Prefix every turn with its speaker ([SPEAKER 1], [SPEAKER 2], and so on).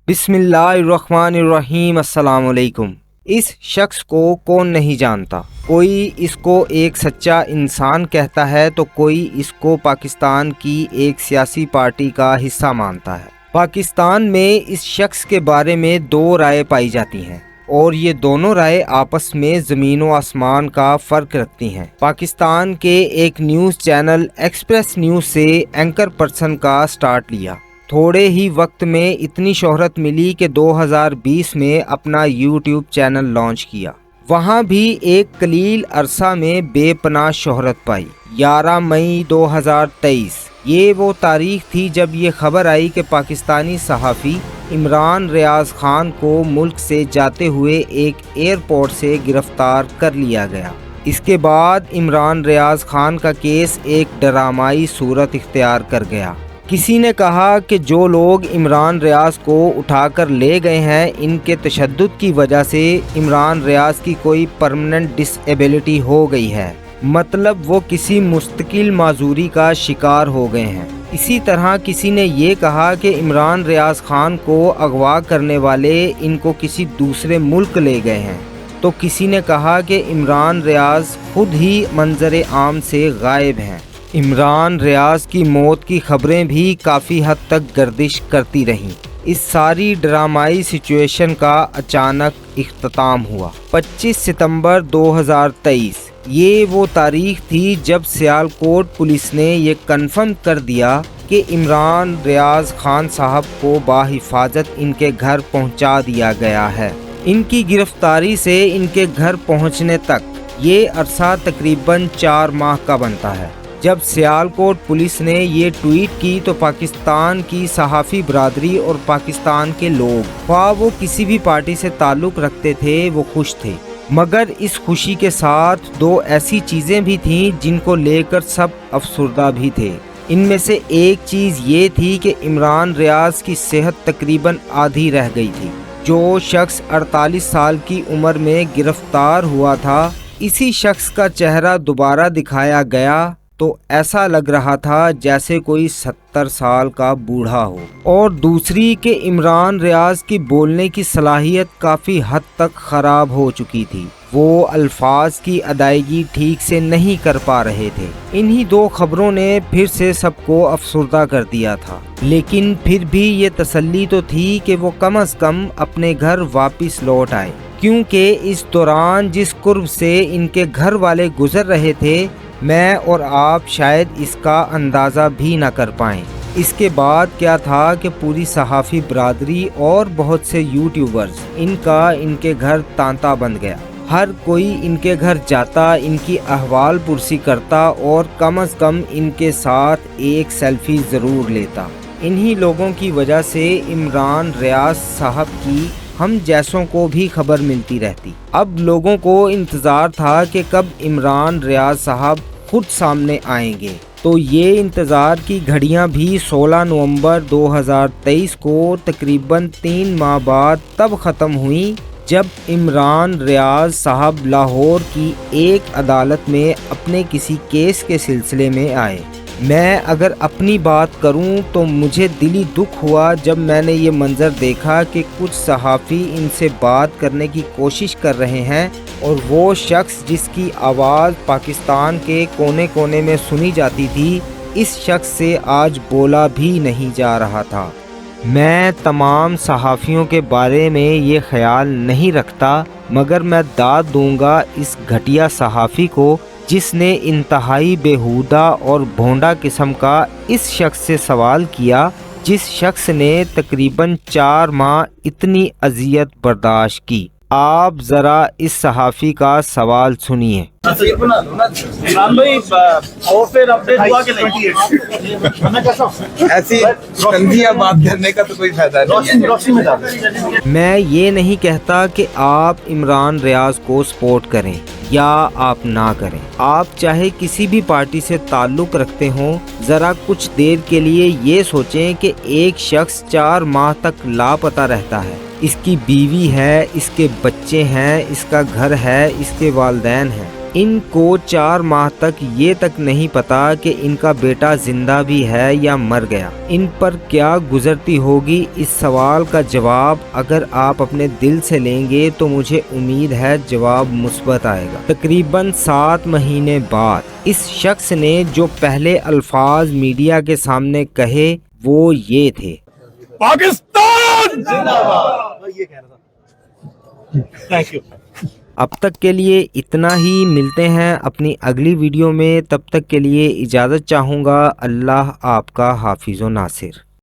[SPEAKER 1] بسم اللہ الرحمن الرحیم۔ السلام علیکم۔ اس شخص کو کون نہیں جانتا؟ کوئی اس کو ایک سچا انسان کہتا ہے تو کوئی اس کو پاکستان کی ایک سیاسی پارٹی کا حصہ مانتا ہے۔ پاکستان میں اس شخص کے بارے میں دو رائے پائی جاتی ہیں اور یہ دونوں رائے آپس میں زمین و آسمان کا فرق رکھتی ہیں۔ پاکستان کے ایک نیوز چینل ایکسپریس نیوز سے اینکر پرسن کا سٹارٹ لیا۔ تھوڑے ہی وقت میں اتنی شہرت ملی کہ 2020 میں اپنا یوٹیوب چینل لانچ کیا۔ وہاں بھی ایک قلیل عرصہ میں بے پناہ شہرت پائی۔ 11 مئی 2023 یہ وہ تاریخ تھی جب یہ خبر آئی کہ پاکستانی صحافی عمران ریاض خان کو ملک سے جاتے ہوئے ایک ایئرپورٹ سے گرفتار کر لیا گیا۔ اس کے بعد عمران ریاض خان کا کیس ایک ڈرامائی صورت اختیار کر گیا۔ کسی نے کہا کہ جو لوگ عمران ریاض کو اٹھا کر لے گئے ہیں ان کے تشدد کی وجہ سے عمران ریاض کی کوئی پرماننٹ ڈس ایبلٹی ہو گئی ہے، مطلب وہ کسی مستقل معذوری کا شکار ہو گئے ہیں۔ اسی طرح کسی نے یہ کہا کہ عمران ریاض خان کو اغوا کرنے والے ان کو کسی دوسرے ملک لے گئے ہیں، تو کسی نے کہا کہ عمران ریاض خود ہی منظر عام سے غائب ہیں۔ عمران ریاض کی موت کی خبریں بھی کافی حد تک گردش کرتی رہیں۔ اس ساری ڈرامائی سچویشن کا اچانک اختتام ہوا۔ 25 ستمبر 2023 یہ وہ تاریخ تھی جب سیالکوٹ پولیس نے یہ کنفرم کر دیا کہ عمران ریاض خان صاحب کو بحفاظت ان کے گھر پہنچا دیا گیا ہے۔ ان کی گرفتاری سے ان کے گھر پہنچنے تک یہ عرصہ تقریباً 4 ماہ کا بنتا ہے۔ جب سیالکوٹ پولیس نے یہ ٹویٹ کی تو پاکستان کی صحافی برادری اور پاکستان کے لوگ، خواہ وہ کسی بھی پارٹی سے تعلق رکھتے تھے، وہ خوش تھے۔ مگر اس خوشی کے ساتھ دو ایسی چیزیں بھی تھیں جن کو لے کر سب افسردہ بھی تھے۔ ان میں سے ایک چیز یہ تھی کہ عمران ریاض کی صحت تقریباً آدھی رہ گئی تھی۔ جو شخص 48 سال کی عمر میں گرفتار ہوا تھا، اسی شخص کا چہرہ دوبارہ دکھایا گیا تو ایسا لگ رہا تھا جیسے کوئی 70 سال کا بوڑھا ہو۔ اور دوسری کہ عمران ریاض کی بولنے کی صلاحیت کافی حد تک خراب ہو چکی تھی۔ وہ الفاظ کی ادائیگی ٹھیک سے نہیں کر پا رہے تھے۔ انہی دو خبروں نے پھر سے سب کو افسردہ کر دیا تھا، لیکن پھر بھی یہ تسلی تو تھی کہ وہ کم از کم اپنے گھر واپس لوٹ آئے، کیونکہ اس دوران جس کرب سے ان کے گھر والے گزر رہے تھے میں اور آپ شاید اس کا اندازہ بھی نہ کر پائیں۔ اس کے بعد کیا تھا کہ پوری صحافی برادری اور بہت سے یوٹیوبرز ان کے گھر تانتا بن گیا۔ ہر کوئی ان کے گھر جاتا، ان کی احوال پرسی کرتا اور کم از کم ان کے ساتھ ایک سیلفی ضرور لیتا۔ انہی لوگوں کی وجہ سے عمران ریاض صاحب کی ہم جیسوں کو بھی خبر ملتی رہتی۔ اب لوگوں کو انتظار تھا کہ کب عمران ریاض صاحب خود سامنے آئیں گے، تو یہ انتظار کی گھڑیاں بھی 16 نومبر 2023 کو تقریباً 3 ماہ بعد تب ختم ہوئیں جب عمران ریاض صاحب لاہور کی ایک عدالت میں اپنے کسی کیس کے سلسلے میں آئے۔ میں اگر اپنی بات کروں تو مجھے دلی دکھ ہوا جب میں نے یہ منظر دیکھا کہ کچھ صحافی ان سے بات کرنے کی کوشش کر رہے ہیں اور وہ شخص جس کی آواز پاکستان کے کونے کونے میں سنی جاتی تھی، اس شخص سے آج بولا بھی نہیں جا رہا تھا۔ میں تمام صحافیوں کے بارے میں یہ خیال نہیں رکھتا، مگر میں داد دوں گا اس گھٹیا صحافی کو جس نے انتہائی بیہودہ اور بھونڈا قسم کا اس شخص سے سوال کیا، جس شخص نے تقریباً 4 ماہ اتنی اذیت برداشت کی۔ آپ ذرا اس صحافی کا سوال سنیے۔
[SPEAKER 2] ایسی گندیاں بات کرنے کا تو کوئی فائدہ نہیں ہے۔
[SPEAKER 1] میں یہ نہیں کہتا کہ آپ عمران ریاض کو سپورٹ کریں یا آپ نہ کریں۔ آپ چاہے کسی بھی پارٹی سے تعلق رکھتے ہوں، ذرا کچھ دیر کے لیے یہ سوچیں کہ ایک شخص 4 ماہ تک لاپتہ رہتا ہے۔ اس کی بیوی ہے، اس کے بچے ہیں، اس کا گھر ہے، اس کے والدین ہیں۔ ان کو 4 ماہ تک یہ تک نہیں پتا کہ ان کا بیٹا زندہ بھی ہے یا مر گیا۔ ان پر کیا گزرتی ہوگی؟ اس سوال کا جواب اگر آپ اپنے دل سے لیں گے تو مجھے امید ہے جواب مثبت آئے گا۔ تقریباً 7 مہینے بعد اس شخص نے جو پہلے الفاظ میڈیا کے سامنے کہے وہ یہ تھے:
[SPEAKER 2] پاکستان زندہ باد۔
[SPEAKER 3] Thank you.
[SPEAKER 1] اب تک کے لیے اتنا ہی، ملتے ہیں اپنی اگلی ویڈیو میں، تب تک کے لیے اجازت چاہوں گا۔ اللہ آپ کا حافظ و ناصر۔